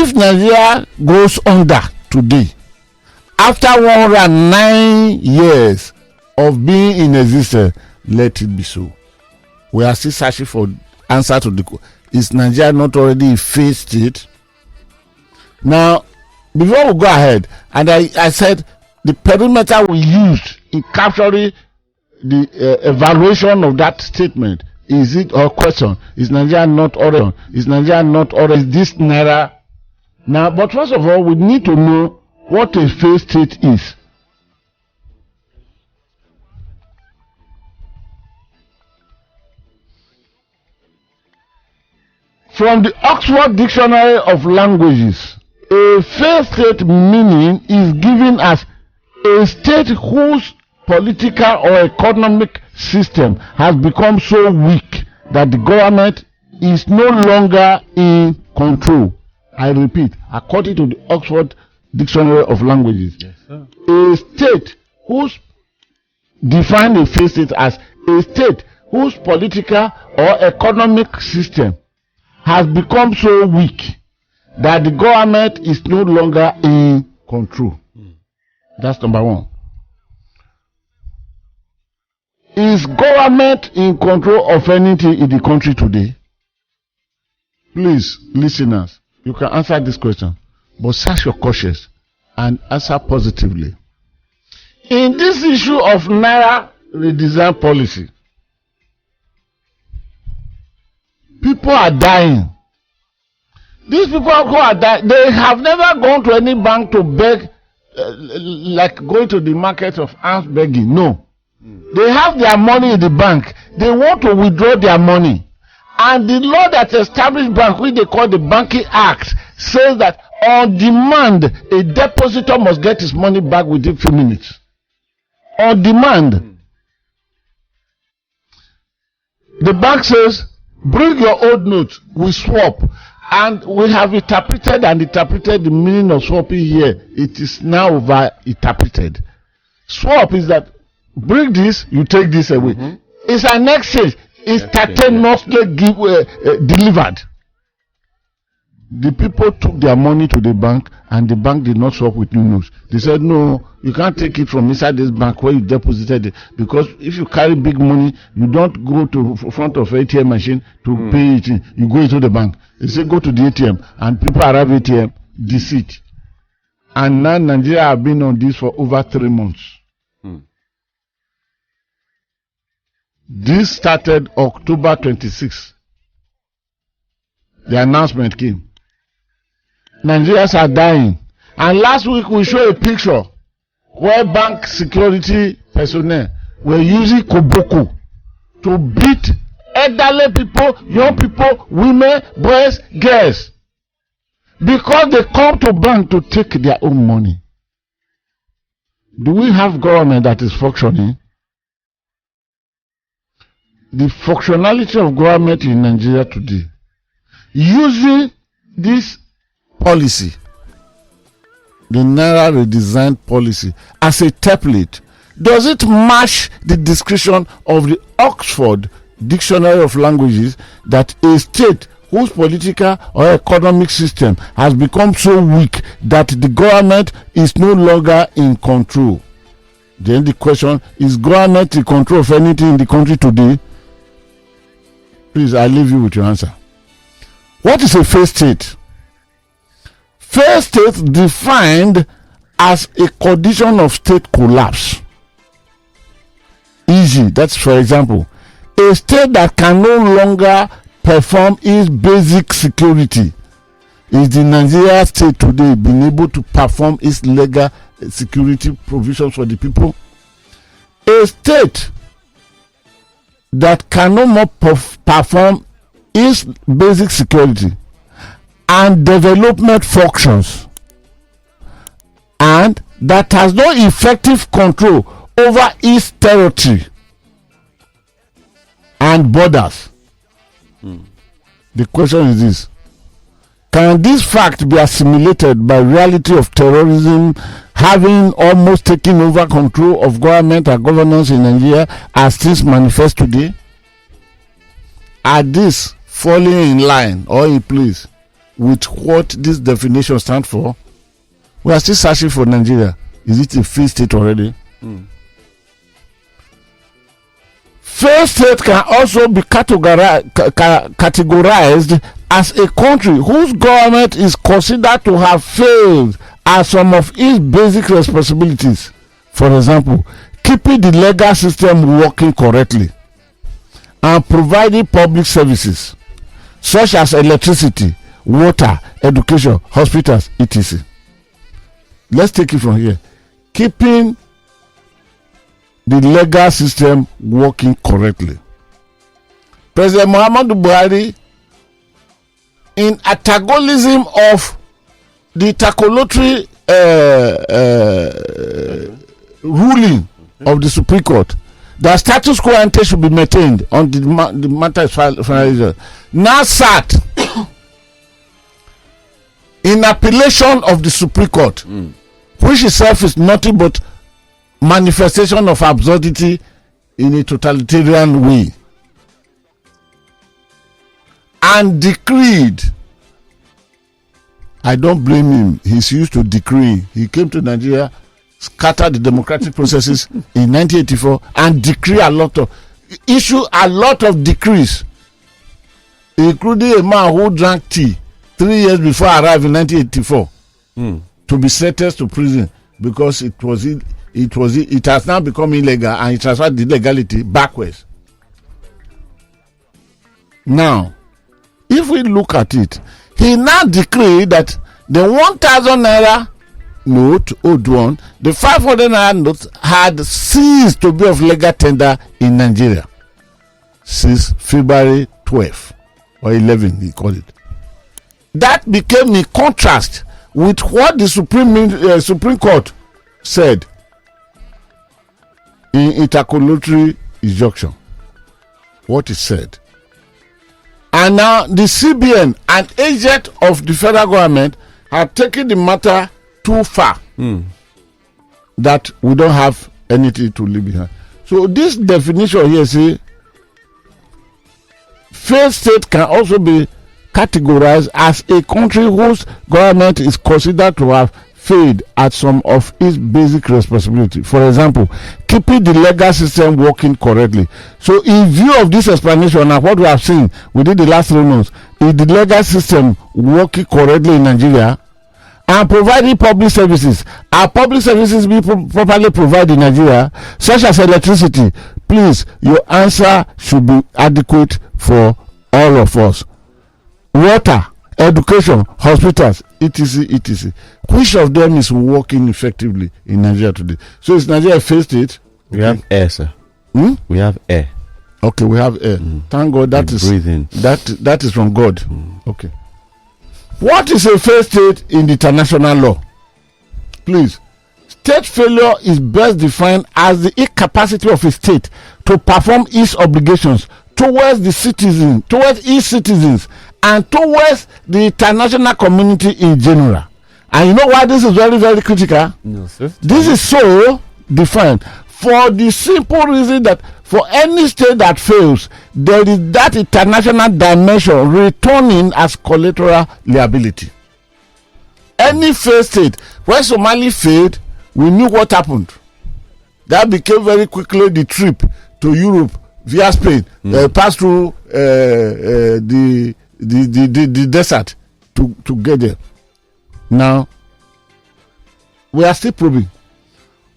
if Nigeria goes under today, after 109 years of being in existence, let it be so. We are still searching for answer to the is Nigeria not already a failed state? Now, before we go ahead, and I said the perimeter we used in capturing the evaluation of that statement, is it or question, is Nigeria not already? Is Nigeria not already this Naira? Now, but first of all, we need to know what a failed state is. From the Oxford Dictionary of Languages, a failed state meaning is given as a state whose political or economic system has become so weak that the government is no longer in control. I repeat, according to the Oxford Dictionary of Languages, yes, sir. A state whose define a failed state as a state whose political or economic system has become so weak that the government is no longer in control. That's number one. Is government in control of anything in the country today? Please, listeners, you can answer this question, but search your conscience and answer positively. In this issue of Naira redesign policy, people are dying. These people who are dying, they have never gone to any bank to beg, like going to the market of alms begging. No. They have their money in the bank. They want to withdraw their money. And the law that established bank, which they call the Banking Act, says that on demand, a depositor must get his money back within a few minutes. On demand. The bank says, bring your old notes, we swap. And we have interpreted the meaning of swapping here. It is now over interpreted. Swap is that bring this, you take this away. It's an exchange. Instantaneously delivered. The people took their money to the bank and the bank did not swap with new notes. They said, no, you can't take it from inside this bank where you deposited it, because if you carry big money, you don't go to front of ATM machine to pay it. You go into the bank. They say go to the ATM, and people arrive at ATM, deceit. And now Nigeria have been on this for over 3 months. This started October 26. The announcement came. Nigerians are dying. And last week we showed a picture where bank security personnel were using koboko to beat elderly people, young people, women, boys, girls, because they come to bank to take their own money. Do we have government that is functioning? The functionality of government in Nigeria today, using this policy, the Naira redesign policy, as a template, does it match the description of the Oxford Dictionary of Languages that a state whose political or economic system has become so weak that the government is no longer in control? Then the question, is government in control of anything in the country today? Please, I leave you with your answer. What is a failed state? Failed state defined as a condition of state collapse. Easy. That's, for example, a state that can no longer perform its basic security. Is the Nigeria state today being able to perform its legal security provisions for the people? A state that can no more perform its basic security and development functions, and that has no effective control over its territory and borders. The question is this: can this fact be assimilated by reality of terrorism having almost taken over control of government and governance in Nigeria as things manifest today? Are these falling in line or in place with what this definition stands for, we are still searching for Nigeria. Is it a failed state already? Failed state can also be categorized as a country whose government is considered to have failed as some of its basic responsibilities. For example, keeping the legal system working correctly and providing public services such as electricity, water, education, hospitals, etc. Let's take it from here. Keeping the legal system working correctly. President Muhammadu Buhari, in antagonism of the tacolotry ruling of the Supreme Court, the status quo ante should be maintained on the matter is finalized. Now sat in appellation of the Supreme Court, which itself is nothing but manifestation of absurdity in a totalitarian way, and decreed. I don't blame him. He's used to decree. He came to Nigeria, scattered the democratic processes in 1984, and issue a lot of decrees, including a man who drank tea 3 years before I arrived in 1984 to be sentenced to prison because it has now become illegal, and he transferred the legality backwards. Now, if we look at it, he now decreed that the 1,000 naira note, old one, the 500 naira note had ceased to be of legal tender in Nigeria since February 12 or 11, he called it. That became in contrast with what the Supreme Court said in Etakibuebu injunction. What it said. And now the CBN, an agent of the federal government, had taken the matter too far that we don't have anything to leave behind. So this definition here say failed state can also be categorized as a country whose government is considered to have failed at some of its basic responsibility. For example, keeping the legal system working correctly. So in view of this explanation and what we have seen within the last 3 months, is the legal system working correctly in Nigeria? And providing public services. Are public services being properly provided in Nigeria, such as electricity? Please, your answer should be adequate for all of us. Water, education, hospitals, etc., etc. Which of them is working effectively in Nigeria today? So is Nigeria a failed state? We have air, sir. We have air. Okay, we have air. Thank God that is breathing. That is from God. Okay. What is a failed state in the international law? Please. State failure is best defined as the incapacity of a state to perform its obligations towards its citizens, and towards the international community in general. And you know why this is very, very critical? No, sir. This is so defined for the simple reason that for any state that fails, there is that international dimension returning as collateral liability. Any failed state, when Somali failed, we knew what happened. That became very quickly the trip to Europe via Spain, pass through the desert to get there. Now, we are still probing.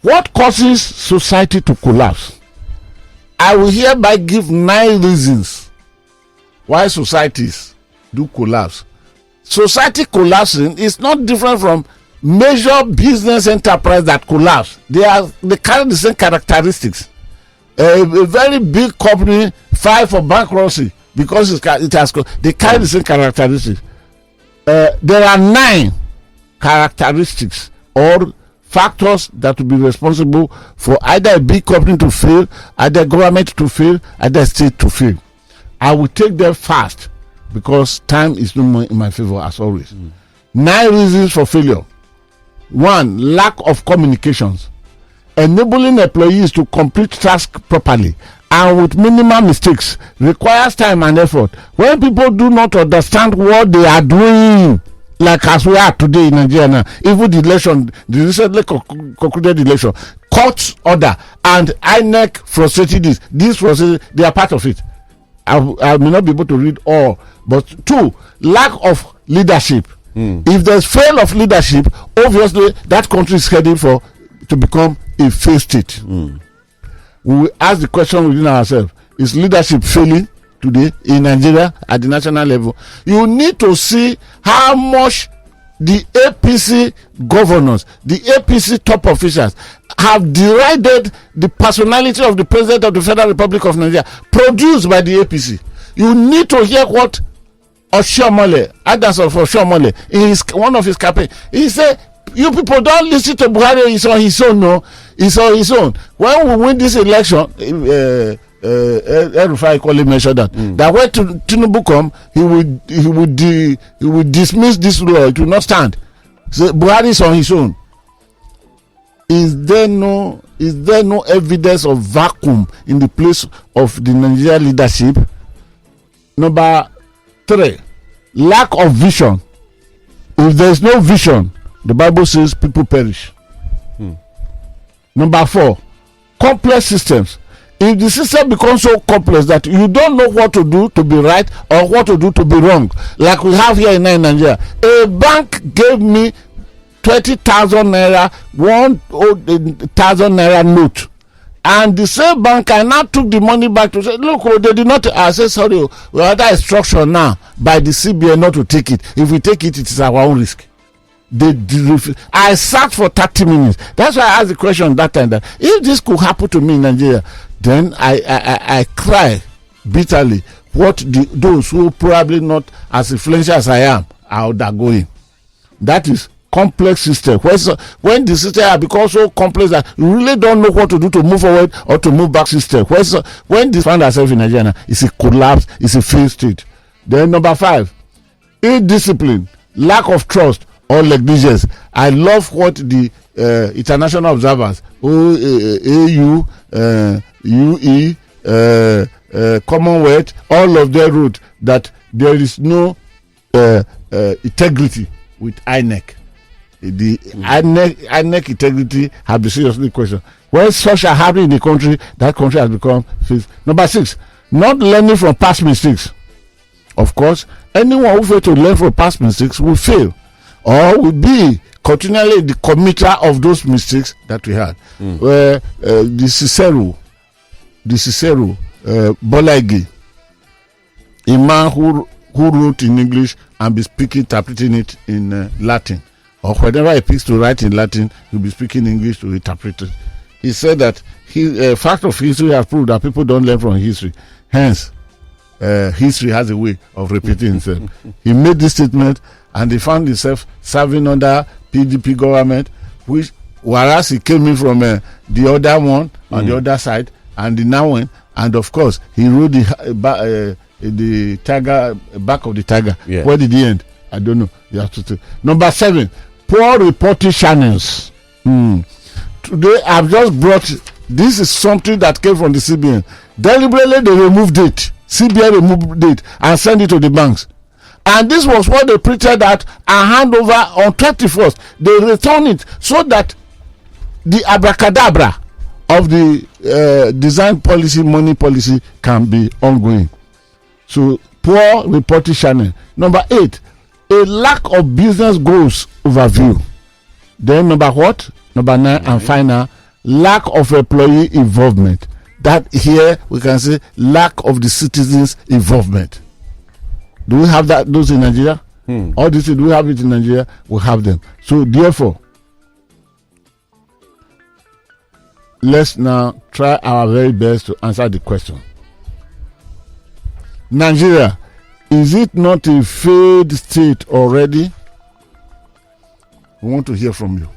What causes society to collapse? I will hereby give 9 reasons why societies do collapse. Society collapsing is not different from major business enterprise that collapse. They carry the same characteristics. A very big company file for bankruptcy because they carry the same characteristics. There are 9 characteristics or factors that will be responsible for either a big company to fail, either government to fail, either state to fail. I will take them fast because time is no more in my favor as always. 9 reasons for failure. 1, lack of communications. Enabling employees to complete tasks properly and with minimal mistakes requires time and effort. When people do not understand what they are doing, like as we are today in Nigeria now, even the election, the recently concluded election, court order and INEC frustrated this frustrated, they are part of it. I may not be able to read all, but 2, lack of leadership. If there's fail of leadership, obviously that country is heading for to become a failed state. We will ask the question within ourselves: is leadership failing today in Nigeria at the national level? You need to see how much the APC governors, the APC top officials have derided the personality of the president of the Federal Republic of Nigeria produced by the APC. You need to hear what Oshiomhole, Adas of Oshiomhole, in one of his campaign, he said, you people don't listen to Buhari, he's on his own. No, he's on his own. When we win this election, Erufai Kwali mentioned that when Tinubu come, he will dismiss this law. It will not stand. So Buhari is on his own. Is there no evidence of vacuum in the place of the Nigerian leadership? Number 3, lack of vision. If there is no vision, the Bible says people perish. Number 4, complex systems. If the system becomes so complex that you don't know what to do to be right or what to do to be wrong, like we have here in Nigeria, a bank gave me 20,000 naira, 1,000 naira note, and the same bank I now took the money back to say, look, they did not. I said, sorry, we are under instruction now by the CBN not to take it. If we take it, it is our own risk. I sat for 30 minutes. That's why I asked the question that time, that if this could happen to me in Nigeria, then I cry bitterly what those who probably not as influential as I am are undergoing. That is complex system. When the system has become so complex that you really don't know what to do to move forward or to move back system. When this find ourselves in Nigeria, it's a collapse, it's a failed state. Then number 5, indiscipline, lack of trust or negligence. I love what the international observers, AU, UE, Commonwealth, all of them wrote that there is no integrity with INEC. The INEC integrity has been seriously questioned. When such are happening in the country, that country has become fifth. Number 6, not learning from past mistakes. Of course, anyone who fails to learn from past mistakes will fail or will be continually the committer of those mistakes that we had. Where the Cicero Bola Ige, a man who wrote in English and be interpreting it in Latin, or whenever he picks to write in Latin, he'll be speaking English to interpret it. He said that fact of history has proved that people don't learn from history. Hence, history has a way of repeating itself. He made this statement, and he found himself serving under PDP government, which whereas he came in from the other one on the other side, and the now one, and of course he rode the tiger, back of the tiger. Yeah. Where did he end? I don't know. You have to say. Number 7, poor reporting channels. Today I've just brought, this is something that came from the CBN. Deliberately they removed it. CBN removed it and sent it to the banks. And this was what they printed out and hand over on 21st. They return it so that the abracadabra of the design policy, money policy can be ongoing. So poor reporting channel. Number 8, a lack of business goals overview. Then number what? Number 9 and final, lack of employee involvement. That here we can say lack of the citizens' involvement. Do we have those in Nigeria? All these things, do we have it in Nigeria? We have them. So therefore, let's now try our very best to answer the question. Nigeria, is it not a failed state already? We want to hear from you.